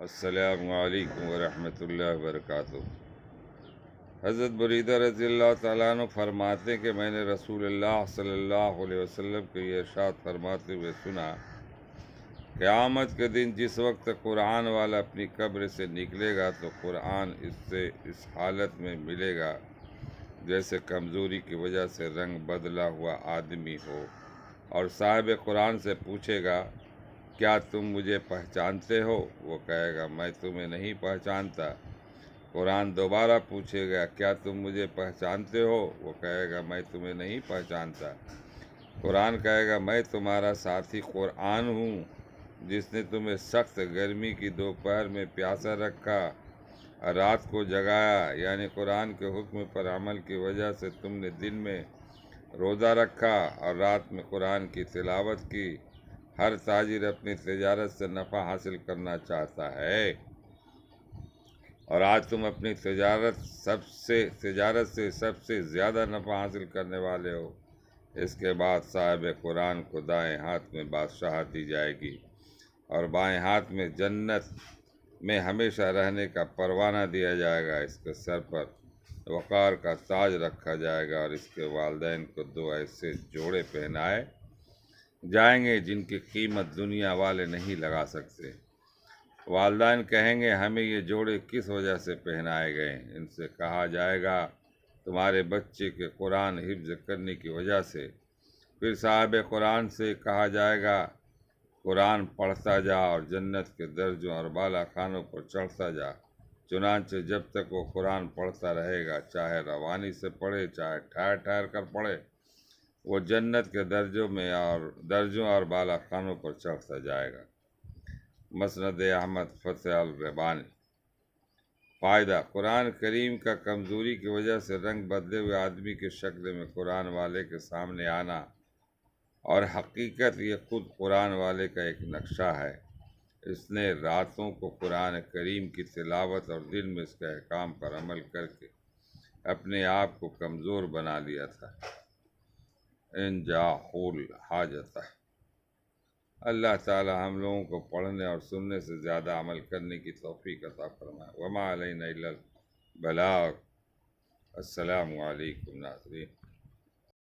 السلام علیکم ورحمۃ اللہ وبرکاتہ۔ حضرت بریدہ رضی اللہ تعالیٰ عنہ فرماتے کہ میں نے رسول اللہ صلی اللہ علیہ وسلم کو یہ ارشاد فرماتے ہوئے سنا، قیامت کے دن جس وقت قرآن والا اپنی قبر سے نکلے گا تو قرآن اس حالت میں ملے گا جیسے کمزوری کی وجہ سے رنگ بدلا ہوا آدمی ہو، اور صاحب قرآن سے پوچھے گا کیا تم مجھے پہچانتے ہو؟ وہ کہے گا میں تمہیں نہیں پہچانتا۔ قرآن دوبارہ پوچھے گا کیا تم مجھے پہچانتے ہو؟ وہ کہے گا میں تمہیں نہیں پہچانتا۔ قرآن کہے گا میں تمہارا ساتھی قرآن ہوں جس نے تمہیں سخت گرمی کی دوپہر میں پیاسا رکھا، رات کو جگایا، یعنی قرآن کے حکم پر عمل کی وجہ سے تم نے دن میں روزہ رکھا اور رات میں قرآن کی تلاوت کی۔ ہر تاجر اپنی تجارت سے نفع حاصل کرنا چاہتا ہے، اور آج تم اپنی تجارت سے سب سے زیادہ نفع حاصل کرنے والے ہو۔ اس کے بعد صاحب قرآن کو دائیں ہاتھ میں بادشاہت دی جائے گی اور بائیں ہاتھ میں جنت میں ہمیشہ رہنے کا پروانہ دیا جائے گا۔ اس کے سر پر وقار کا تاج رکھا جائے گا اور اس کے والدین کو دو ایسے جوڑے پہنائے جائیں گے جن کی قیمت دنیا والے نہیں لگا سکتے۔ والدین کہیں گے ہمیں یہ جوڑے کس وجہ سے پہنائے گئے؟ ان سے کہا جائے گا تمہارے بچے کے قرآن حفظ کرنے کی وجہ سے۔ پھر صاحب قرآن سے کہا جائے گا قرآن پڑھتا جا اور جنت کے درجوں اور بالا خانوں پر چڑھتا جا۔ چنانچہ جب تک وہ قرآن پڑھتا رہے گا، چاہے روانی سے پڑھے چاہے ٹھہر ٹھہر کر پڑھے، وہ جنت کے درجوں اور بالا خانوں پر چڑھتا جائے گا۔ مسند احمد فتح الربانی۔ فائدہ: قرآن کریم کا کمزوری کی وجہ سے رنگ بدلے ہوئے آدمی کی شکل میں قرآن والے کے سامنے آنا، اور حقیقت یہ خود قرآن والے کا ایک نقشہ ہے۔ اس نے راتوں کو قرآن کریم کی تلاوت اور دن میں اس کے احکام پر عمل کر کے اپنے آپ کو کمزور بنا لیا تھا۔ انجاحُ الحاجتہ۔ اللہ تعالی ہم لوگوں کو پڑھنے اور سننے سے زیادہ عمل کرنے کی توفیق عطا فرمائے۔ وما علینا الا البلاغ۔ السلام علیکم ناظرین۔